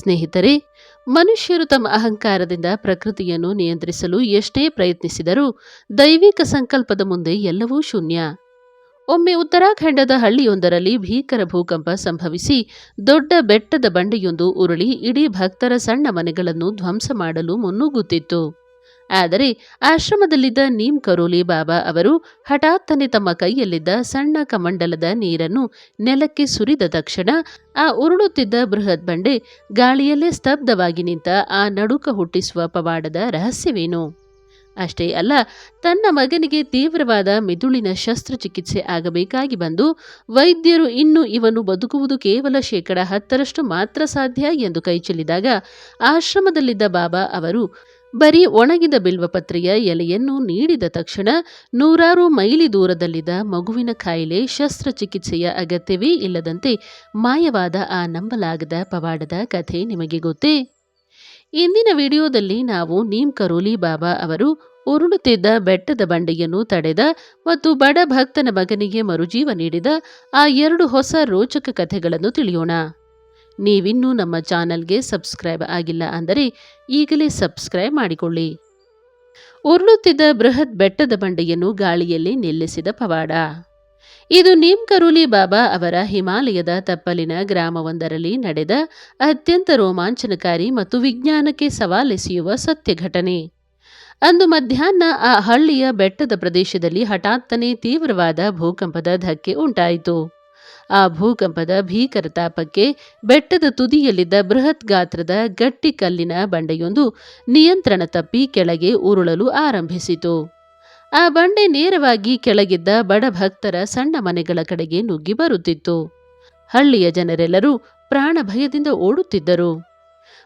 ಸ್ನೇಹಿತರೆ, ಮನುಷ್ಯರು ತಮ್ಮ ಅಹಂಕಾರದಿಂದ ಪ್ರಕೃತಿಯನ್ನು ನಿಯಂತ್ರಿಸಲು ಎಷ್ಟೇ ಪ್ರಯತ್ನಿಸಿದರೂ ದೈವಿಕ ಸಂಕಲ್ಪದ ಮುಂದೆ ಎಲ್ಲವೂ ಶೂನ್ಯ. ಒಮ್ಮೆ ಉತ್ತರಾಖಂಡದ ಹಳ್ಳಿಯೊಂದರಲ್ಲಿ ಭೀಕರ ಭೂಕಂಪ ಸಂಭವಿಸಿ ದೊಡ್ಡ ಬೆಟ್ಟದ ಬಂಡೆಯೊಂದು ಉರುಳಿ ಇಡೀ ಭಕ್ತರ ಸಣ್ಣ ಮನೆಗಳನ್ನು ಧ್ವಂಸ ಮಾಡಲು ಮುನ್ನುಗ್ಗುತ್ತಿತ್ತು. ಆದರೆ ಆಶ್ರಮದಲ್ಲಿದ್ದ ನೀಮ್ ಕರೋಲಿ ಬಾಬಾ ಅವರು ಹಠಾತ್ತನೆ ತಮ್ಮ ಕೈಯಲ್ಲಿದ್ದ ಸಣ್ಣ ಕಮಂಡಲದ ನೀರನ್ನು ನೆಲಕ್ಕೆ ಸುರಿದ ತಕ್ಷಣ ಆ ಉರುಳುತ್ತಿದ್ದ ಬೃಹತ್ ಬಂಡೆ ಗಾಳಿಯಲ್ಲೇ ಸ್ತಬ್ಧವಾಗಿ ನಿಂತ ಆ ನಡುಕ ಹುಟ್ಟಿಸುವ ಪವಾಡದ ರಹಸ್ಯವೇನು? ಅಷ್ಟೇ ಅಲ್ಲ, ತನ್ನ ಮಗನಿಗೆ ತೀವ್ರವಾದ ಮಿದುಳಿನ ಶಸ್ತ್ರಚಿಕಿತ್ಸೆ ಆಗಬೇಕಾಗಿ ಬಂದು ವೈದ್ಯರು ಇನ್ನು ಇವನು ಬದುಕುವುದು ಕೇವಲ 10% ಮಾತ್ರ ಸಾಧ್ಯ ಎಂದು ಕೈಚೆಲ್ಲಿದಾಗ ಆಶ್ರಮದಲ್ಲಿದ್ದ ಬಾಬಾ ಅವರು ಬರೀ ಒಣಗಿದ ಬಿಲ್ವಪತ್ರೆಯ ಎಲೆಯನ್ನು ನೀಡಿದ ತಕ್ಷಣ 100 ಮೈಲಿ ದೂರದಲ್ಲಿದ್ದ ಮಗುವಿನ ಕಾಯಿಲೆ ಶಸ್ತ್ರಚಿಕಿತ್ಸೆಯ ಅಗತ್ಯವೇ ಇಲ್ಲದಂತೆ ಮಾಯವಾದ ಆ ನಂಬಲಾಗದ ಪವಾಡದ ಕಥೆ ನಿಮಗೆ ಗೊತ್ತೇ? ಇಂದಿನ ವಿಡಿಯೋದಲ್ಲಿ ನಾವು ನೀಮ್ ಕರೋಲಿ ಬಾಬಾ ಅವರು ಉರುಳುತ್ತಿದ್ದ ಬೆಟ್ಟದ ಬಂಡೆಯನ್ನು ತಡೆದ ಮತ್ತು ಬಡ ಭಕ್ತನ ಮಗನಿಗೆ ಮರುಜೀವ ನೀಡಿದ ಆ 2 ಹೊಸ ರೋಚಕ ಕಥೆಗಳನ್ನು ತಿಳಿಯೋಣ. ನೀವಿನ್ನೂ ನಮ್ಮ ಚಾನಲ್ಗೆ ಸಬ್ಸ್ಕ್ರೈಬ್ ಆಗಿಲ್ಲ ಅಂದರೆ ಈಗಲೇ ಸಬ್ಸ್ಕ್ರೈಬ್ ಮಾಡಿಕೊಳ್ಳಿ. ಉರುಳುತ್ತಿದ್ದ ಬೃಹತ್ ಬೆಟ್ಟದ ಬಂಡೆಯನ್ನು ಗಾಳಿಯಲ್ಲಿ ನಿಲ್ಲಿಸಿದ ಪವಾಡ. ಇದು ನೀಮ್ ಕರೋಲಿ ಬಾಬಾ ಅವರ ಹಿಮಾಲಯದ ತಪ್ಪಲಿನ ಗ್ರಾಮವೊಂದರಲ್ಲಿ ನಡೆದ ಅತ್ಯಂತ ರೋಮಾಂಚನಕಾರಿ ಮತ್ತು ವಿಜ್ಞಾನಕ್ಕೆ ಸವಾಲೆಸೆಯುವ ಸತ್ಯ ಘಟನೆ. ಅಂದು ಮಧ್ಯಾಹ್ನ ಆ ಹಳ್ಳಿಯ ಬೆಟ್ಟದ ಪ್ರದೇಶದಲ್ಲಿ ಹಠಾತ್ತನೆ ತೀವ್ರವಾದ ಭೂಕಂಪದ ಧಕ್ಕೆ ಉಂಟಾಯಿತು. ಆ ಭೂಕಂಪದ ಭೀಕರ ತಾಪಕ್ಕೆ ಬೆಟ್ಟದ ತುದಿಯಲ್ಲಿದ್ದ ಬೃಹತ್ ಗಾತ್ರದ ಗಟ್ಟಿ ಕಲ್ಲಿನ ಬಂಡೆಯೊಂದು ನಿಯಂತ್ರಣ ತಪ್ಪಿ ಕೆಳಗೆ ಉರುಳಲು ಆರಂಭಿಸಿತು. ಆ ಬಂಡೆ ನೇರವಾಗಿ ಕೆಳಗಿದ್ದ ಬಡ ಭಕ್ತರ ಸಣ್ಣ ಮನೆಗಳ ಕಡೆಗೆ ನುಗ್ಗಿ ಬರುತ್ತಿತ್ತು. ಹಳ್ಳಿಯ ಜನರೆಲ್ಲರೂ ಪ್ರಾಣ ಭಯದಿಂದ ಓಡುತ್ತಿದ್ದರು.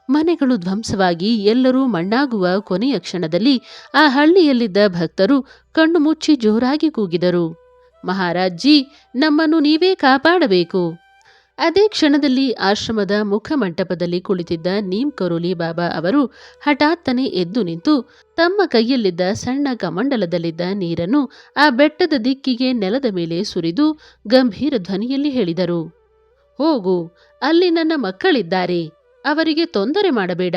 ಮನೆಗಳು ಧ್ವಂಸವಾಗಿ ಎಲ್ಲರೂ ಮಣ್ಣಾಗುವ ಕೊನೆಯ ಕ್ಷಣದಲ್ಲಿ ಆ ಹಳ್ಳಿಯಲ್ಲಿದ್ದ ಭಕ್ತರು ಕಣ್ಣು ಮುಚ್ಚಿ ಜೋರಾಗಿ ಕೂಗಿದರು, ಮಹಾರಾಜ್ ಜಿ, ನಮ್ಮನ್ನು ನೀವೇ ಕಾಪಾಡಬೇಕು. ಅದೇ ಕ್ಷಣದಲ್ಲಿ ಆಶ್ರಮದ ಮುಖಮಂಟಪದಲ್ಲಿ ಕುಳಿತಿದ್ದ ನೀಮ್ ಕರೋಲಿ ಬಾಬಾ ಅವರು ಹಠಾತ್ತನೆ ಎದ್ದು ನಿಂತು ತಮ್ಮ ಕೈಯಲ್ಲಿದ್ದ ಸಣ್ಣ ಕಮಂಡಲದಲ್ಲಿದ್ದ ನೀರನ್ನು ಆ ಬೆಟ್ಟದ ದಿಕ್ಕಿಗೆ ನೆಲದ ಮೇಲೆ ಸುರಿದು ಗಂಭೀರ ಧ್ವನಿಯಲ್ಲಿ ಹೇಳಿದರು, ಹೋಗು, ಅಲ್ಲಿ ನನ್ನ ಮಕ್ಕಳಿದ್ದಾರೆ, ಅವರಿಗೆ ತೊಂದರೆ ಮಾಡಬೇಡ,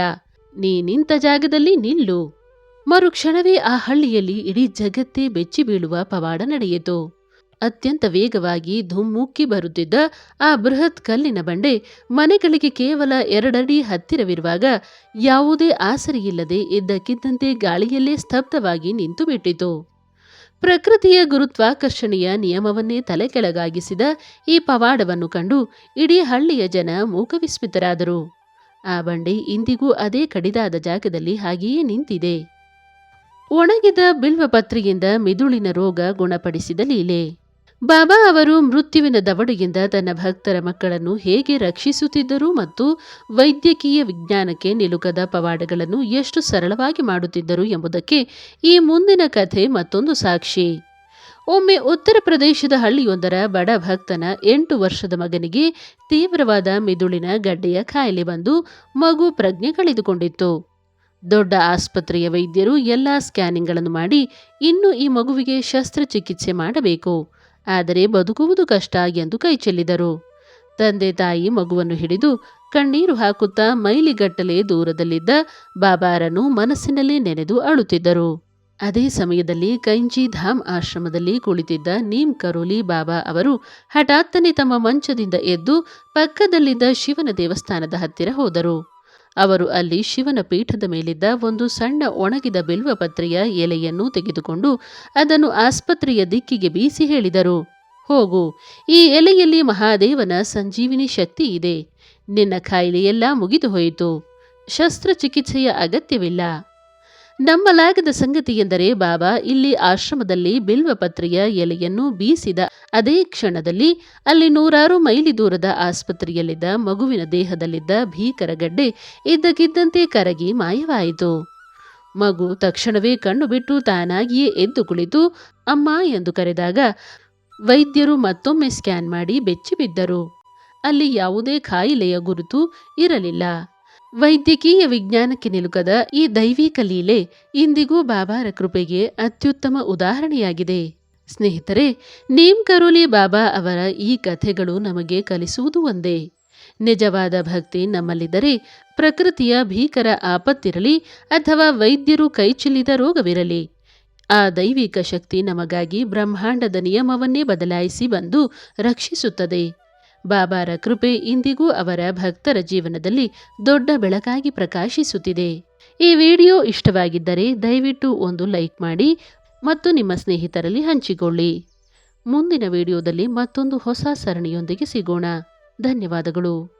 ನೀ ನಿಂತ ಜಾಗದಲ್ಲಿ ನಿಲ್ಲು. ಮರುಕ್ಷಣವೇ ಆ ಹಳ್ಳಿಯಲ್ಲಿ ಇಡೀ ಜಗತ್ತೇ ಬೆಚ್ಚಿ ಬೀಳುವ ಪವಾಡ ನಡೆಯಿತು. ಅತ್ಯಂತ ವೇಗವಾಗಿ ಧುಮ್ಮುಕ್ಕಿ ಬರುತ್ತಿದ್ದ ಆ ಬೃಹತ್ ಕಲ್ಲಿನ ಬಂಡೆ ಮನೆಗಳಿಗೆ ಕೇವಲ 2 ಅಡಿ ಹತ್ತಿರವಿರುವಾಗ ಯಾವುದೇ ಆಸರೆಯಿಲ್ಲದೆ ಇದ್ದಕ್ಕಿದ್ದಂತೆ ಗಾಳಿಯಲ್ಲೇ ಸ್ತಬ್ಧವಾಗಿ ನಿಂತು ಬಿಟ್ಟಿತು. ಪ್ರಕೃತಿಯ ಗುರುತ್ವಾಕರ್ಷಣೆಯ ನಿಯಮವನ್ನೇ ತಲೆಕೆಳಗಾಗಿಸಿದ ಈ ಪವಾಡವನ್ನು ಕಂಡು ಇಡೀ ಹಳ್ಳಿಯ ಜನ ಮೂಕವಿಸ್ಮಿತರಾದರು. ಆ ಬಂಡೆ ಇಂದಿಗೂ ಅದೇ ಕಡಿದಾದ ಜಾಗದಲ್ಲಿ ಹಾಗೆಯೇ ನಿಂತಿದೆ. ಒಣಗಿದ ಬಿಲ್ವಪತ್ರೆಯಿಂದ ಮಿದುಳಿನ ರೋಗ ಗುಣಪಡಿಸಿದ ಲೀಲೆ. ಬಾಬಾ ಅವರು ಮೃತ್ಯುವಿನ ದವಡೆಯಿಂದ ತನ್ನ ಭಕ್ತರ ಮಕ್ಕಳನ್ನು ಹೇಗೆ ರಕ್ಷಿಸುತ್ತಿದ್ದರು ಮತ್ತು ವೈದ್ಯಕೀಯ ವಿಜ್ಞಾನಕ್ಕೆ ನಿಲುಕದ ಪವಾಡಗಳನ್ನು ಎಷ್ಟು ಸರಳವಾಗಿ ಮಾಡುತ್ತಿದ್ದರು ಎಂಬುದಕ್ಕೆ ಈ ಮುಂದಿನ ಕಥೆ ಮತ್ತೊಂದು ಸಾಕ್ಷಿ. ಒಮ್ಮೆ ಉತ್ತರ ಪ್ರದೇಶದ ಹಳ್ಳಿಯೊಂದರ ಬಡ ಭಕ್ತನ 8 ವರ್ಷದ ಮಗನಿಗೆ ತೀವ್ರವಾದ ಮಿದುಳಿನ ಗಡ್ಡೆಯ ಕಾಯಿಲೆ ಬಂದು ಮಗು ಪ್ರಜ್ಞೆ ಕಳೆದುಕೊಂಡಿತ್ತು. ದೊಡ್ಡ ಆಸ್ಪತ್ರೆಯ ವೈದ್ಯರು ಎಲ್ಲ ಸ್ಕ್ಯಾನಿಂಗ್ಗಳನ್ನು ಮಾಡಿ ಇನ್ನು ಈ ಮಗುವಿಗೆ ಶಸ್ತ್ರಚಿಕಿತ್ಸೆ ಮಾಡಬೇಕು, ಆದರೆ ಬದುಕುವುದು ಕಷ್ಟ ಎಂದು ಕೈಚೆಲ್ಲಿದರು. ತಂದೆ ತಾಯಿ ಮಗುವನ್ನು ಹಿಡಿದು ಕಣ್ಣೀರು ಹಾಕುತ್ತಾ ಮೈಲಿಗಟ್ಟಲೆ ದೂರದಲ್ಲಿದ್ದ ಬಾಬಾರನ್ನು ಮನಸ್ಸಿನಲ್ಲಿ ನೆನೆದು ಅಳುತ್ತಿದ್ದರು. ಅದೇ ಸಮಯದಲ್ಲಿ ಕೈಂಜಿ ಧಾಮ್ ಆಶ್ರಮದಲ್ಲಿ ಕುಳಿತಿದ್ದ ನೀಮ್ ಕರೋಲಿ ಬಾಬಾ ಅವರು ಹಠಾತ್ತನೆ ತಮ್ಮ ಮಂಚದಿಂದ ಎದ್ದು ಪಕ್ಕದಲ್ಲಿದ್ದ ಶಿವನ ದೇವಸ್ಥಾನದ ಹತ್ತಿರ ಹೋದರು. ಅವರು ಅಲ್ಲಿ ಶಿವನ ಪೀಠದ ಮೇಲಿದ್ದ ಒಂದು ಸಣ್ಣ ಒಣಗಿದ ಬಿಲ್ವಪತ್ರೆಯ ಎಲೆಯನ್ನು ತೆಗೆದುಕೊಂಡು ಅದನ್ನು ಆಸ್ಪತ್ರೆಯ ದಿಕ್ಕಿಗೆ ಬೀಸಿ ಹೇಳಿದರು, ಹೋಗು, ಈ ಎಲೆಯಲ್ಲಿ ಮಹಾದೇವನ ಸಂಜೀವಿನಿ ಶಕ್ತಿ ಇದೆ, ನಿನ್ನ ಕಾಯಿಲೆಯೆಲ್ಲ ಮುಗಿದು ಹೋಯಿತು, ಶಸ್ತ್ರಚಿಕಿತ್ಸೆಯ ಅಗತ್ಯವಿಲ್ಲ. ನಂಬಲಾಗದ ಸಂಗತಿ ಎಂದರೆ ಬಾಬಾ ಇಲ್ಲಿ ಆಶ್ರಮದಲ್ಲಿ ಬಿಲ್ವಪತ್ರೆಯ ಎಲೆಯನ್ನು ಬೀಸಿದ ಅದೇ ಕ್ಷಣದಲ್ಲಿ ಅಲ್ಲಿ 100 ಮೈಲಿ ದೂರದ ಆಸ್ಪತ್ರೆಯಲ್ಲಿದ್ದ ಮಗುವಿನ ದೇಹದಲ್ಲಿದ್ದ ಭೀಕರ ಗಡ್ಡೆ ಇದ್ದಕ್ಕಿದ್ದಂತೆ ಕರಗಿ ಮಾಯವಾಯಿತು. ಮಗು ತಕ್ಷಣವೇ ಕಣ್ಣು ಬಿಟ್ಟು ತಾನಾಗಿಯೇ ಎದ್ದು ಕುಳಿತು ಅಮ್ಮ ಎಂದು ಕರೆದಾಗ ವೈದ್ಯರು ಮತ್ತೊಮ್ಮೆ ಸ್ಕ್ಯಾನ್ ಮಾಡಿ ಬೆಚ್ಚಿಬಿದ್ದರು. ಅಲ್ಲಿ ಯಾವುದೇ ಕಾಯಿಲೆಯ ಗುರುತು ಇರಲಿಲ್ಲ. ವೈದ್ಯಕೀಯ ವಿಜ್ಞಾನಕ್ಕೆ ನಿಲುಕದ ಈ ದೈವಿಕ ಲೀಲೆ ಇಂದಿಗೂ ಬಾಬಾರ ಕೃಪೆಗೆ ಅತ್ಯುತ್ತಮ ಉದಾಹರಣೆಯಾಗಿದೆ. ಸ್ನೇಹಿತರೆ, ನೀಮ್ ಕರೋಲಿ ಬಾಬಾ ಅವರ ಈ ಕಥೆಗಳು ನಮಗೆ ಕಲಿಸುವುದು ಒಂದೇ, ನಿಜವಾದ ಭಕ್ತಿ ನಮ್ಮಲ್ಲಿದ್ದರೆ ಪ್ರಕೃತಿಯ ಭೀಕರ ಆಪತ್ತಿರಲಿ ಅಥವಾ ವೈದ್ಯರು ಕೈಚೆಲ್ಲಿದ ರೋಗವಿರಲಿ, ಆ ದೈವಿಕ ಶಕ್ತಿ ನಮಗಾಗಿ ಬ್ರಹ್ಮಾಂಡದ ನಿಯಮವನ್ನೇ ಬದಲಾಯಿಸಿ ಬಂದು ರಕ್ಷಿಸುತ್ತದೆ. ಬಾಬಾರ ಕೃಪೆ ಇಂದಿಗೂ ಅವರ ಭಕ್ತರ ಜೀವನದಲ್ಲಿ ದೊಡ್ಡ ಬೆಳಕಾಗಿ ಪ್ರಕಾಶಿಸುತ್ತಿದೆ. ಈ ವಿಡಿಯೋ ಇಷ್ಟವಾಗಿದ್ದರೆ ದಯವಿಟ್ಟು ಒಂದು ಲೈಕ್ ಮಾಡಿ ಮತ್ತು ನಿಮ್ಮ ಸ್ನೇಹಿತರಲ್ಲಿ ಹಂಚಿಕೊಳ್ಳಿ. ಮುಂದಿನ ವಿಡಿಯೋದಲ್ಲಿ ಮತ್ತೊಂದು ಹೊಸ ಸರಣಿಯೊಂದಿಗೆ ಸಿಗೋಣ. ಧನ್ಯವಾದಗಳು.